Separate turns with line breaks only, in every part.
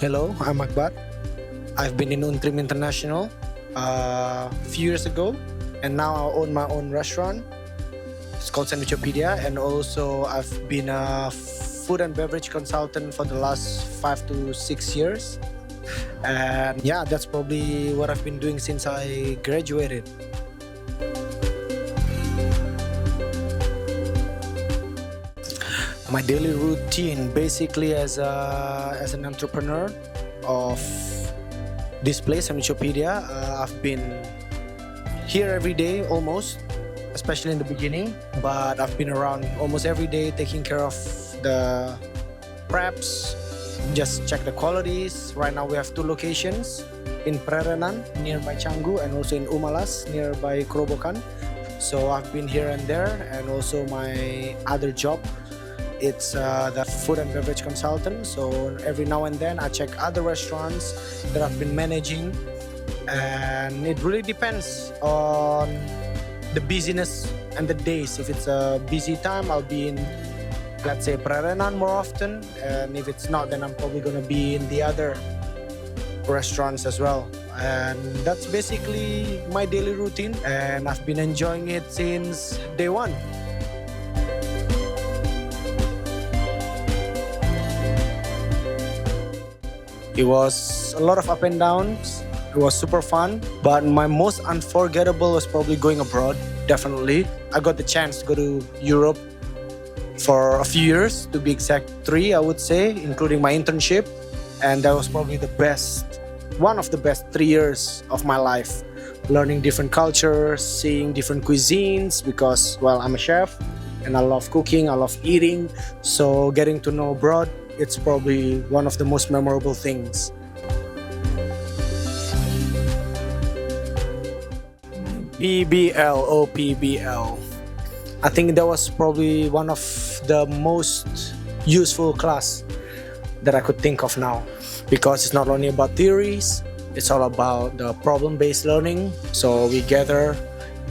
Hello, I'm Akbar. I've been in Untrim International a few years ago, and now I own my own restaurant. It's called SANDWICHOPEDIA, and also I've been a food and beverage consultant for the last 5 to 6 years. And yeah, that's probably what I've been doing since I graduated. My daily routine, basically as an entrepreneur of this place, SANDWICHOPEDIA, I've been here every day almost, especially in the beginning, but I've been around almost every day taking care of the preps, just check the qualities. Right now we have 2 locations in Prerenan nearby Canggu, and also in Umalas nearby Kerobokan. So I've been here and there, and also my other job, it's the food and beverage consultant. So every now and then I check other restaurants that I've been managing, and it really depends on the busyness and the days. If it's a busy time, I'll be in, let's say, Prerenan more often, and if it's not, then I'm probably gonna be in the other restaurants as well. And that's basically my daily routine, and I've been enjoying it since day one. It was a lot of up and downs. It was super fun, but my most unforgettable was probably going abroad, definitely. I got the chance to go to Europe for a few years, to be exact 3, I would say, including my internship. And that was probably one of the best 3 years of my life. Learning different cultures, seeing different cuisines, because, well, I'm a chef and I love cooking, I love eating. So getting to know abroad, it's probably one of the most memorable things. PBL. I think that was probably one of the most useful class that I could think of now, because it's not only about theories, it's all about the problem-based learning. So we gather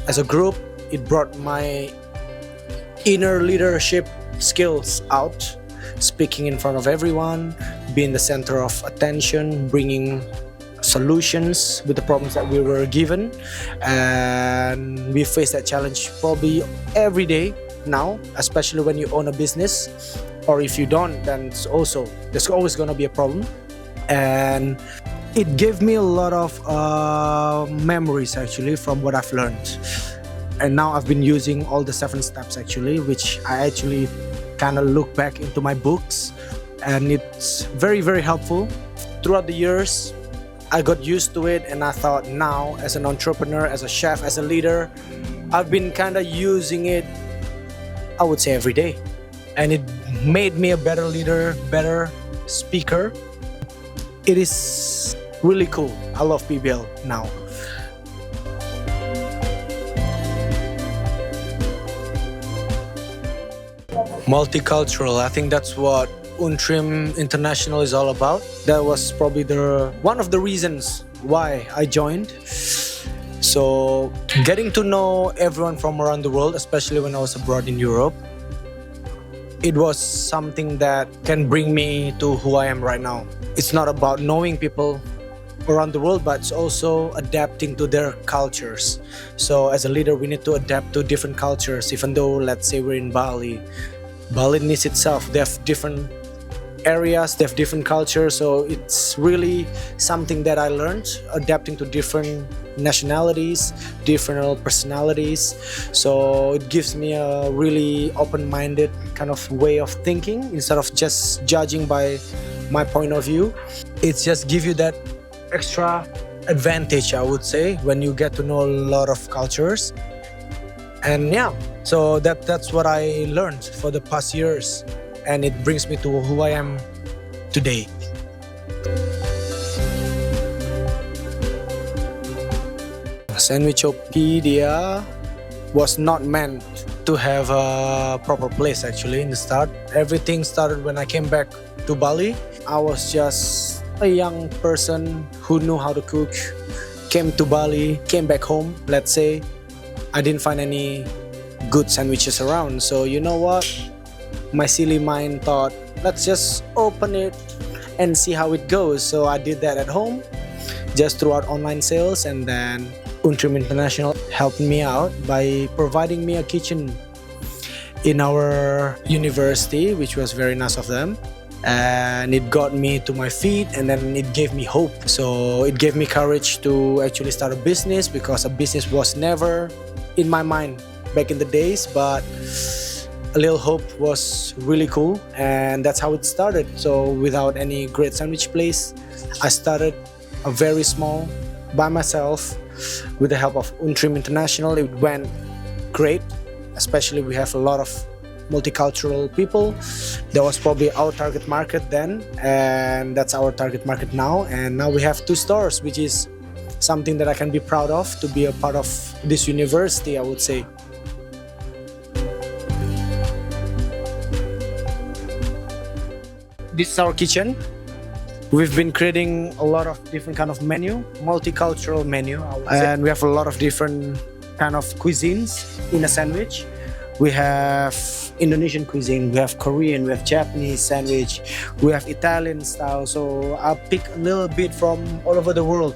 as a group. It brought my inner leadership skills out, speaking in front of everyone, being the center of attention, bringing solutions with the problems that we were given. And we face that challenge probably every day now, especially when you own a business, or if you don't, then there's always going to be a problem. And it gave me a lot of memories actually from what I've learned. And now I've been using all the 7 steps actually, which I actually kind of look back into my books, and it's very, very helpful. Throughout the years, I got used to it, and I thought now, as an entrepreneur, as a chef, as a leader, I've been kind of using it, I would say, every day. And it made me a better leader, better speaker. It is really cool. I love PBL now. Multicultural, I think that's what Untrim International is all about. That was probably one of the reasons why I joined. So getting to know everyone from around the world, especially when I was abroad in Europe, it was something that can bring me to who I am right now. It's not about knowing people around the world, but it's also adapting to their cultures. So as a leader, we need to adapt to different cultures. Even though, let's say, we're in Bali, Balinese itself, they have different areas, they have different cultures. So it's really something that I learned, adapting to different nationalities, different personalities. So it gives me a really open-minded kind of way of thinking, instead of just judging by my point of view. It's just give you that extra advantage, I would say, when you get to know a lot of cultures. And yeah, so that's what I learned for the past years, and it brings me to who I am today. SANDWICHOPEDIA was not meant to have a proper place actually in the start. Everything started when I came back to Bali. I was just a young person who knew how to cook, came to Bali, came back home, let's say. I didn't find any good sandwiches around. So you know what? My silly mind thought, let's just open it and see how it goes. So I did that at home, just throughout online sales, and then Untrim International helped me out by providing me a kitchen in our university, which was very nice of them. And it got me to my feet, and then it gave me hope. So it gave me courage to actually start a business, because a business was never in my mind back in the days, but a little hope was really cool, and that's how it started. So without any great sandwich place, I started a very small by myself with the help of Untrim International. It went great, especially we have a lot of multicultural people. That was probably our target market then, and that's our target market now. And now we have 2 stores, which is something that I can be proud of, to be a part of this university, I would say. This is our kitchen. We've been creating a lot of different kind of menu, multicultural menu, I would say. And we have a lot of different kind of cuisines in a sandwich. We have Indonesian cuisine, we have Korean, we have Japanese sandwich, we have Italian style. So I'll pick a little bit from all over the world,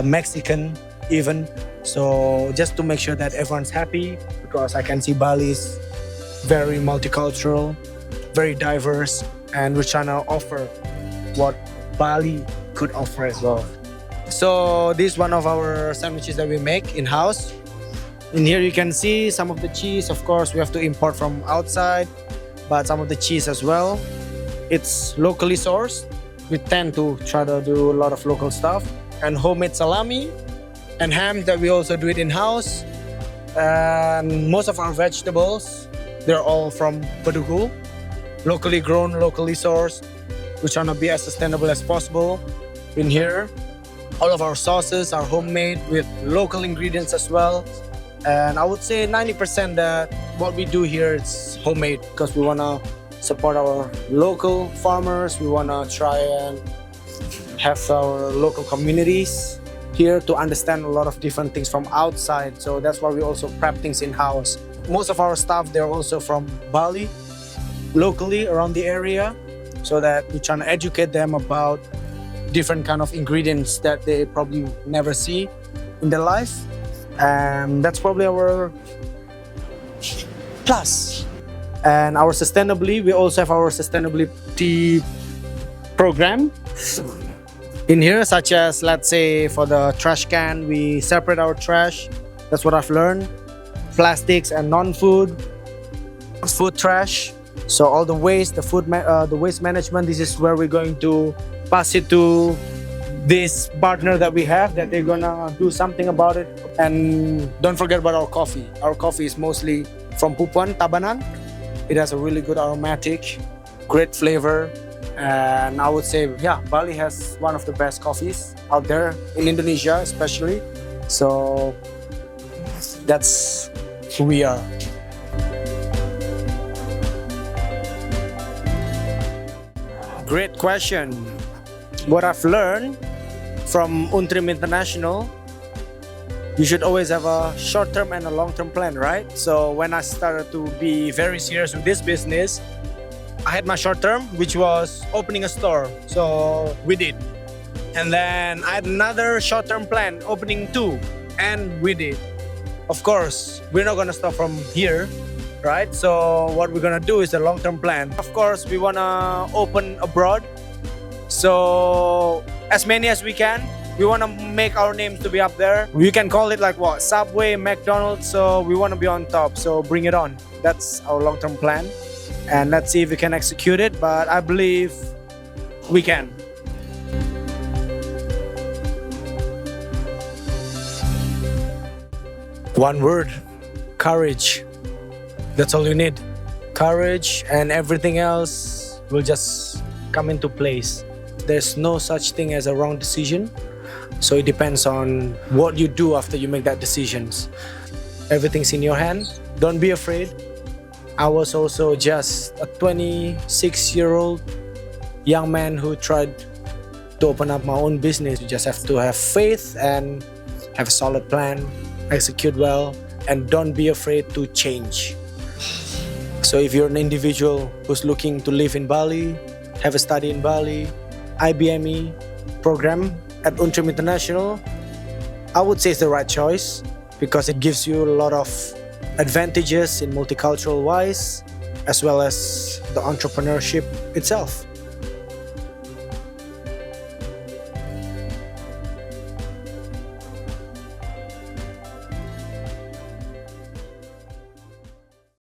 Mexican even. So just to make sure that everyone's happy, because I can see Bali is very multicultural, very diverse, and we're trying to offer what Bali could offer as well. So this is one of our sandwiches that we make in-house. In here you can see some of the cheese. Of course, we have to import from outside, but some of the cheese as well. It's locally sourced. We tend to try to do a lot of local stuff. And homemade salami and ham that we also do it in-house. And most of our vegetables, they're all from Badung, locally grown, locally sourced. We're trying to be as sustainable as possible. In here, all of our sauces are homemade with local ingredients as well. And I would say 90% that what we do here is homemade, because we want to support our local farmers. We want to try and have our local communities here to understand a lot of different things from outside. So that's why we also prep things in-house. Most of our staff, they're also from Bali, locally around the area, so that we're trying to educate them about different kind of ingredients that they probably never see in their life. And that's probably our plus. And our sustainably, we also have our sustainability program in here, such as, let's say, for the trash can, we separate our trash. That's what I've learned. Plastics and non-food, food trash. So all the waste, the waste management, this is where we're going to pass it to this partner that we have, that they're gonna do something about it. And don't forget about our coffee. Our coffee is mostly from Pupuan, Tabanan. It has a really good aromatic, great flavor. And I would say, yeah, Bali has one of the best coffees out there, in Indonesia especially. So that's who we are. Great question. What I've learned from Untrim International, you should always have a short-term and a long-term plan, right? So when I started to be very serious with this business, I had my short-term, which was opening a store. So we did. And then I had another short-term plan, opening 2, and we did. Of course, we're not gonna stop from here, right? So what we're gonna do is a long-term plan. Of course, we wanna open abroad. So as many as we can. We want to make our names to be up there. You can call it like what? Subway, McDonald's. So we want to be on top. So bring it on. That's our long-term plan. And let's see if we can execute it. But I believe we can. One word: courage. That's all you need. Courage, and everything else will just come into place. There's no such thing as a wrong decision. So it depends on what you do after you make that decisions. Everything's in your hand. Don't be afraid. I was also just a 26-year-old young man who tried to open up my own business. You just have to have faith and have a solid plan, execute well, and don't be afraid to change. So if you're an individual who's looking to live in Bali, have a study in Bali, IBME program at Untrim International, I would say it's the right choice because it gives you a lot of advantages in multicultural wise, as well as the entrepreneurship itself.